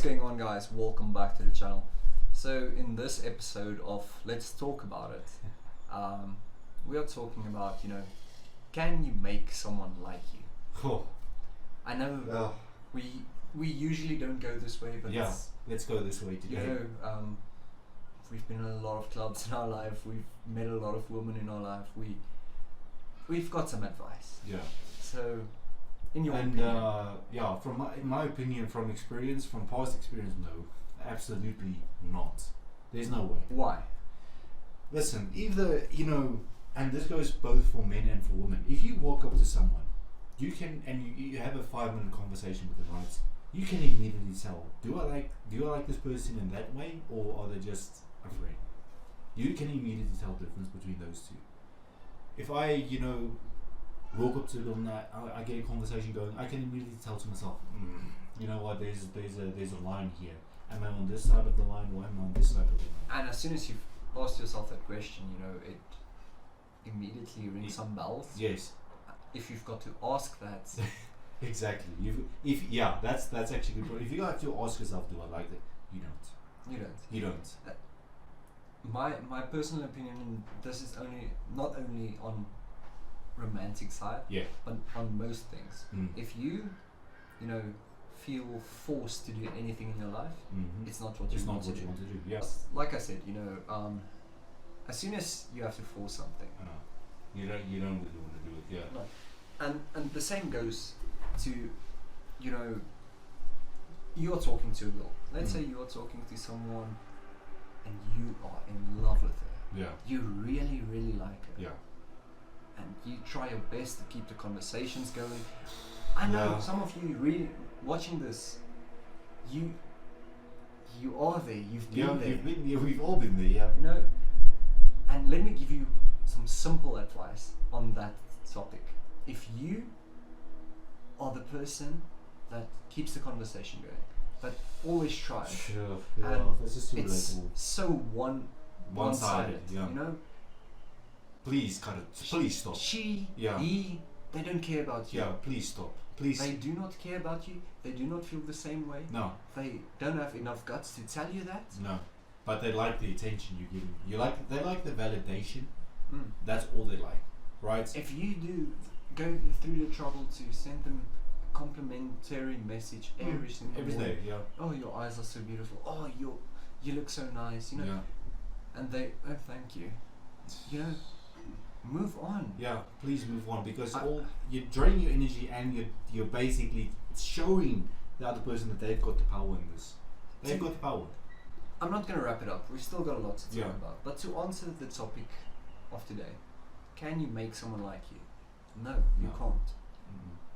What's going on, guys? Welcome back to the channel. So in this episode of Let's Talk About It, we are talking about, can you make someone like you? Oh. I know we usually don't go this way, but let's go this way today. We've been in a lot of clubs in our life. We've met a lot of women in our life. We've got some advice. Yeah. So, in your and opinion, from in my opinion, from past experience, no, absolutely not. There's no way. Why? Listen, either and this goes both for men and for women. If you walk up to someone, you can you have a 5-minute conversation with them, right? You can immediately tell, do I like this person in that way, or are they just a friend? You can immediately tell the difference between those two. If I, walk up to them, I get a conversation going, I can immediately tell to myself, you know what, there's a line here. Am I on this side of the line, or am I on this side of the line? And as soon as you've asked yourself that question, it immediately rings some bells. Yes. If you've got to ask that. Exactly. That's actually good point. If you have to ask yourself, do I like it? You don't. You don't. My personal opinion, and this is not only on romantic side, but on most things. If you feel forced to do anything in your life, it's not what you want to do. Yes. Like I said, as soon as you have to force something, you don't really want to do it. Yeah. No. And the same goes to you're talking to a girl. Let's say you're talking to someone and you are in love with her. Yeah. You really, really like her. Yeah. And you try your best to keep the conversations going. I know some of you really watching this, you are there, you've been there. We've all been there, yeah. And let me give you some simple advice on that topic. If you are the person that keeps the conversation going, that always tries, and this is too it's relatable. so one-sided, Please cut it. Please stop. She, he, they don't care about you. Yeah, please stop. Please. They do not care about you. They do not feel the same way. No. They don't have enough guts to tell you that. No. But they like the attention you give them. They like the validation. That's all they like, right? If you do go through the trouble to send them a complimentary message every single day, oh, your eyes are so beautiful. Oh, you look so nice. And they thank you. Move on. Yeah, please move on, because you're draining your energy, and you're basically showing the other person that they've got the power in this. They've got the power. I'm not going to wrap it up. We've still got a lot to talk about. But to answer the topic of today, can you make someone like you? No, you can't.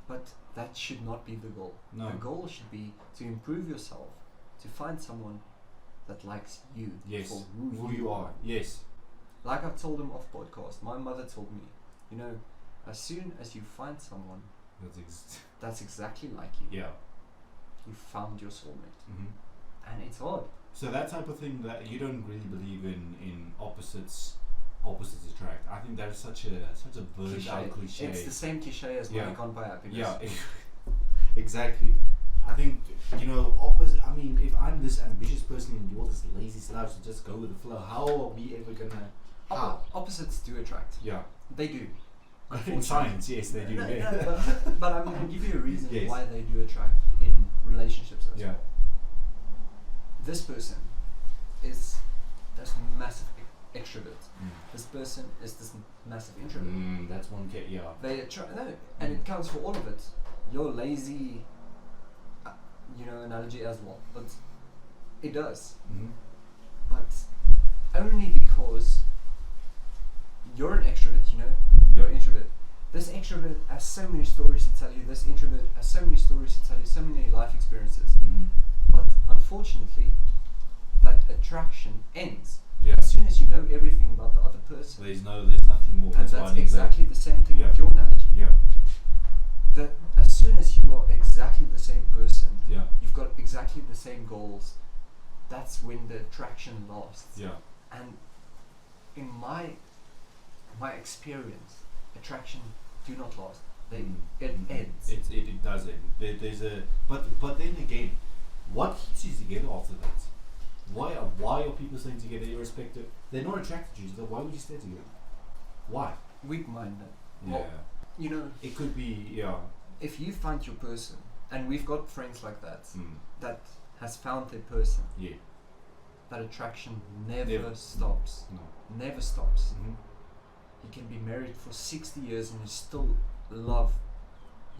But that should not be the goal. No. The goal should be to improve yourself, to find someone that likes you for who you are. Yes. Like I've told them off podcast, my mother told me, as soon as you find someone that's exactly like you, you found your soulmate. And it's hard. So that type of thing, that you don't really believe in opposites attract. I think that's such a burned out cliche. It's the same cliche as money can't buy happiness. Yeah, exactly. I think opposite. I mean, if I'm this ambitious person and you're this lazy slouch to just go with the flow, how are we ever gonna? Opposites do attract. Yeah, they do. In science, yes, they do. But I'm going to give you a reason why they do attract in relationships as well. This person is this massive extrovert. This person is this massive introvert. That's one case. Yeah. They attract. And it counts for all of it. You're lazy. Analogy as well, but it does. But only because you're an extrovert, you're an introvert. This extrovert has so many stories to tell you. This introvert has so many stories to tell you, so many life experiences. But unfortunately, that attraction ends. As soon as you know everything about the other person, there's nothing more. And that's exactly the same thing with your analogy. That as soon as you are exactly the same person, you've got exactly the same goals, that's when the attraction lasts. And in my experience, attraction do not last. It ends. It does end. There's a but then again, what keeps you together after that? Why are people staying together irrespective? They're not attracted to each other. Why would you stay together? Why? Weak-minded. Yeah. Well, you know, It could be, if you find your person, and we've got friends like that, Mm. that has found their person, Yeah. that attraction never Never. stops. No. Never stops. Mm-hmm. You can be married for 60 years and you still love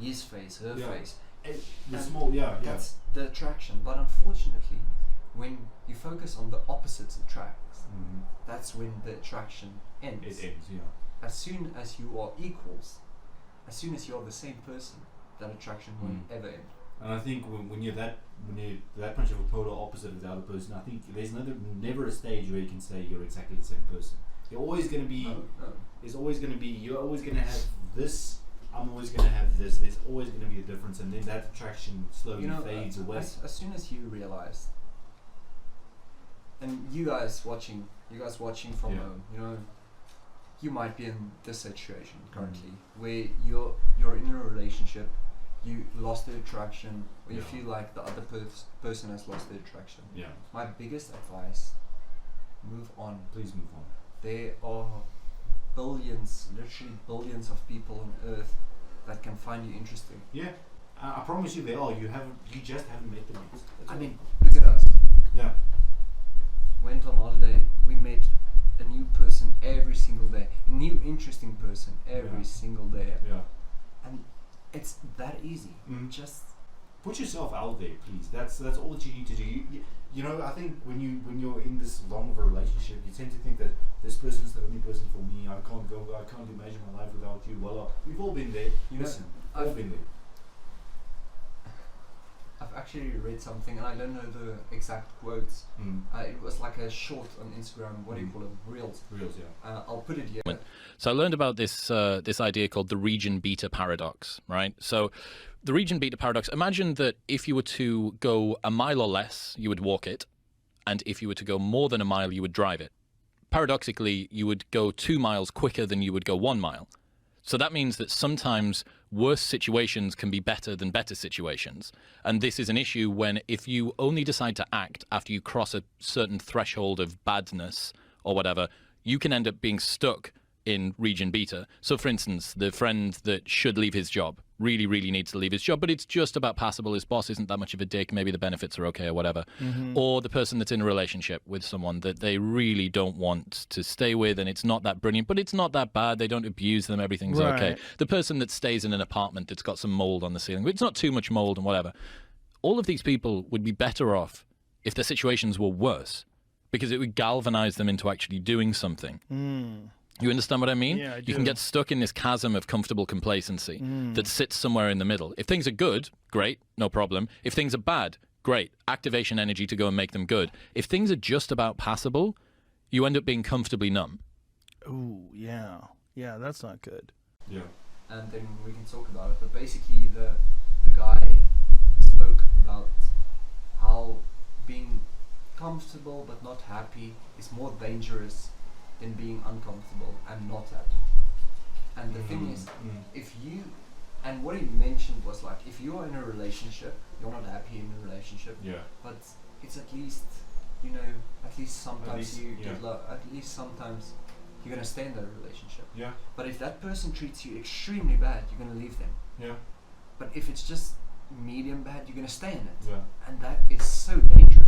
his face, her Yeah. face. The And small, That's the attraction. But unfortunately, when you focus on the opposites attracts, Mm-hmm. that's when the attraction ends. It ends, As soon as you are equals, as soon as you are the same person, that attraction won't ever end. And I think when you're that much of a polar opposite of the other person, I think there's never a stage where you can say you're exactly the same person. You're always going to be. No. There's always going to be. You're always going to have this. I'm always going to have this. There's always going to be a difference, and then that attraction slowly fades away. As soon as you realize, and you guys watching from Yeah. home, you might be in this situation currently where you're in a relationship, you lost the attraction, or you Yeah. feel like the other person has lost the attraction. Yeah. My biggest advice: move on. Please move on. There are billions, literally billions of people on Earth that can find you interesting. Yeah. I promise you they are. You just haven't met them yet. That's I all. mean, look at us. Yeah. Went on holiday. We met a new person every single day, a new interesting person every Yeah. single day, Yeah. and it's that easy. Mm. Just Put yourself out there, please. That's all that you need to do. You know, I think when you're in this long of a relationship, you tend to think that this person's the only person for me. I can't imagine my life without you. Well, we've all been there. Listen, all been there. I've actually read something, and I don't know the exact quotes. Mm. It was like a short on Instagram. What do you call it? Reels. Reels, yeah. I'll put it here. So I learned about this idea called the region beta paradox, right? So the region beta paradox, imagine that if you were to go a mile or less, you would walk it. And if you were to go more than a mile, you would drive it. Paradoxically, you would go 2 miles quicker than you would go 1 mile. So that means that sometimes worse situations can be better than better situations. And this is an issue when if you only decide to act after you cross a certain threshold of badness or whatever, you can end up being stuck in region beta. So for instance, the friend that should leave his job really, really needs to leave his job, but it's just about passable. His boss isn't that much of a dick. Maybe the benefits are okay or whatever. Or the person that's in a relationship with someone that they really don't want to stay with, and it's not that brilliant, but it's not that bad. They don't abuse them. Everything's okay. The person that stays in an apartment that's got some mold on the ceiling, but it's not too much mold and whatever. All of these people would be better off if their situations were worse, because it would galvanize them into actually doing something. You understand what I mean? Yeah, I You can do. get stuck in this chasm of comfortable complacency that sits somewhere in the middle. If things are good, great, no problem. If things are bad, great, activation energy to go and make them good. If things are just about passable, you end up being comfortably numb. Ooh, yeah. Yeah, that's not good. Yeah. And then we can talk about it. But basically, the guy spoke about how being comfortable but not happy is more dangerous than being uncomfortable and not happy. And the thing is, if you, and what he mentioned was like, if you are in a relationship, you're not happy in a relationship, Yeah. but it's at least, at least sometimes least, you yeah. get love. At least sometimes you're gonna stay in that relationship. Yeah. But if that person treats you extremely bad, you're gonna leave them. Yeah. But if it's just medium bad, you're gonna stay in it. Yeah. And that is so dangerous.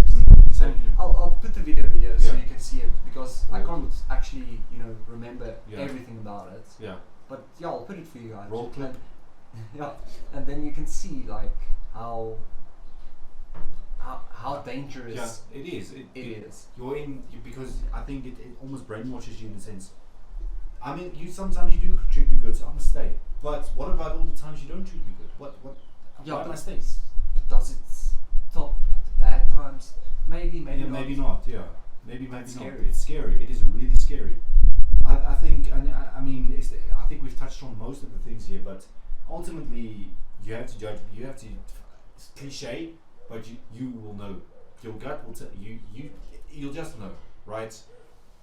Exactly. And I'll put the video here so Yeah. you can see it, because I Roll can't actually remember Yeah. everything about it. Yeah. But yeah, I'll put it for you guys. Roll clip. And, yeah, and then you can see like how dangerous Yeah, it is. it is. You're in because I think it almost brainwashes you in a sense. I mean, sometimes you do treat me good, so I'm gonna stay. But what about all the times you don't treat me good? What? Yeah, why am I but- staying? But does it stop the bad times? Maybe Yeah, not. maybe not. Yeah, maybe It's not. scary. It's scary. It is really scary. I think, and I mean, I think we've touched on most of the things here, but ultimately, you have to judge. You have to. It's cliche, but you will know. Your gut will tell you. You'll just know, right?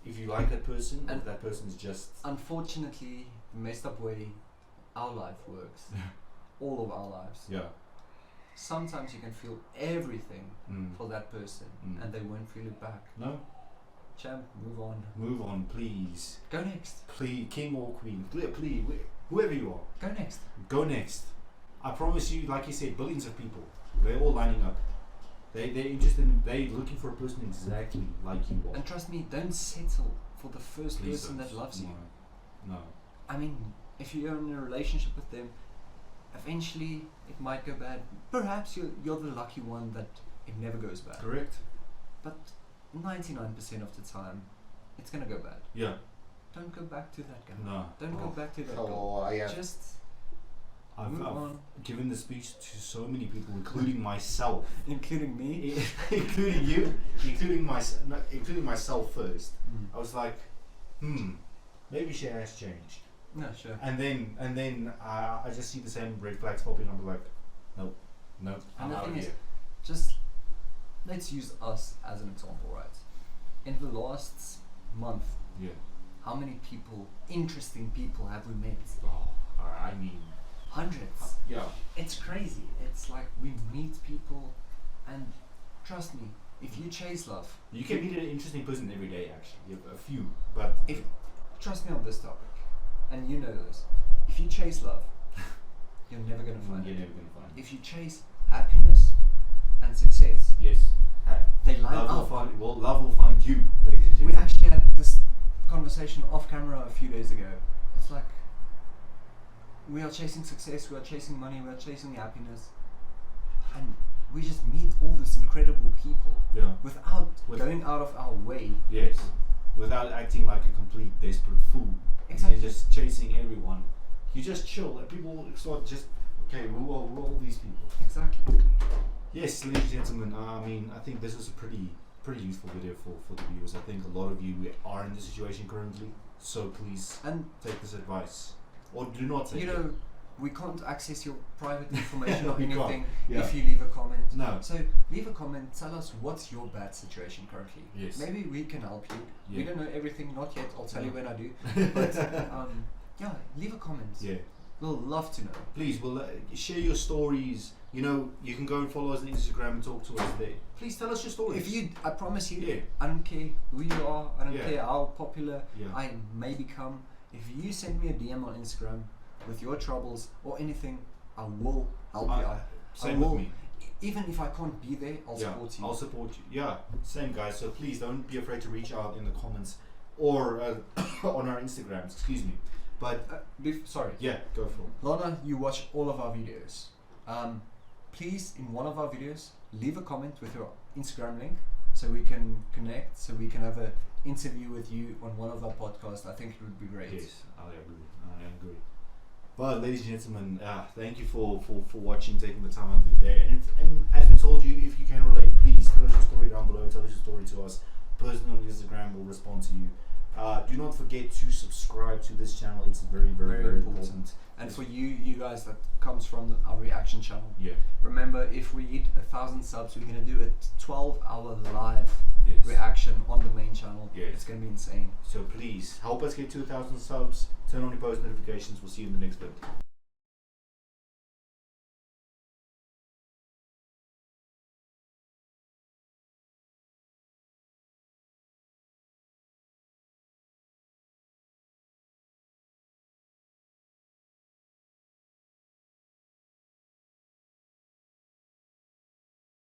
If you like that person, or And if that person is just. Unfortunately, the messed up way our life works, all of our lives, Yeah. sometimes you can feel everything for that person, and they won't feel it back. No. Champ, move on. Move on, please. Go next. Please, king or queen, please, whoever you are. Go next. Go next. I promise you, like you said, billions of people. They're all lining up. They're interested in, they're looking for a person exactly like you are. And trust me, don't settle for the first Please person don't. that loves you. No. I mean, if you're in a relationship with them, eventually it might go bad. Perhaps you're the lucky one that it never goes bad. Correct. But 99% of the time, it's gonna go bad. Yeah. Don't go back to that guy. No. Don't go back to that girl. Oh, I am. Just I've move on. given the speech to so many people, including myself, Including me. including you, including myself first. I was like, maybe she has changed. No, sure. And then I just see the same red flags popping up. I'm like, nope, And I'm the out thing of is, here. just let's use us as an example, right? In the last month, Yeah. how many people, interesting people, have we met? Oh, I mean, Hundreds. yeah. It's crazy. It's like we meet people, and trust me, if you chase love, You can meet an interesting person every day. Actually, you have a few, but trust me on this topic, and you know this, if you chase love, you're never gonna find you're it. never gonna find it. If you chase happiness and success, Yes. they line Love will up. find. Well, love will find you, ladies and We gentlemen. actually had this conversation off camera a few days ago. It's like we are chasing success, we are chasing money, we are chasing happiness, and we just meet all these incredible people Yeah. without With- going out of our way. Yes. Without acting like a complete desperate fool. Exactly. You're just chasing everyone. You just chill, and people start just okay. Who are all these people? Exactly. Yes, ladies and gentlemen. I mean, I think this is a pretty useful video for the viewers. I think a lot of you are in this situation currently, so please And take this advice, or do not take you it. know, we can't access your private information or We can't. anything Yeah. if you leave a comment. No. So leave a comment, tell us what's your bad situation currently. Yes. Maybe we can help you. We Yeah. don't know everything, not yet. I'll tell you No. when I do. But yeah, leave a comment. Yeah. We'll love to know. Please, share your stories. You know, you can go and follow us on Instagram and talk to us there. Please tell us your stories. If you, I promise you, Yeah. I don't care who you are. I don't Yeah. care how popular Yeah. I may become. If you send me a DM on Instagram with your troubles or anything, I will help you. Same I will, with me. Even if I can't be there, I'll support you. I'll support you. Yeah, same guys. So please don't be afraid to reach out in the comments or on our Instagrams. Excuse me. But Sorry. yeah, go for it. Lana, you watch all of our videos. Please, in one of our videos, leave a comment with your Instagram link so we can connect, so we can have an interview with you on one of our podcasts. I think it would be great. Yes, I agree. But ladies and gentlemen, thank you for watching, taking the time out of the day. And as we told you, if you can relate, please tell us your story down below. Tell us your story to us. Personally on Instagram, will respond to you. Do not forget to subscribe to this channel. It's very important. And for you guys that comes from our reaction channel, Yeah. remember, if we hit 1,000 subs, we're gonna do a 12-hour live Yes. reaction on the main channel. Yes. It's gonna be insane. So please help us get to 1,000 subs. Turn on your post notifications. We'll see you in the next video.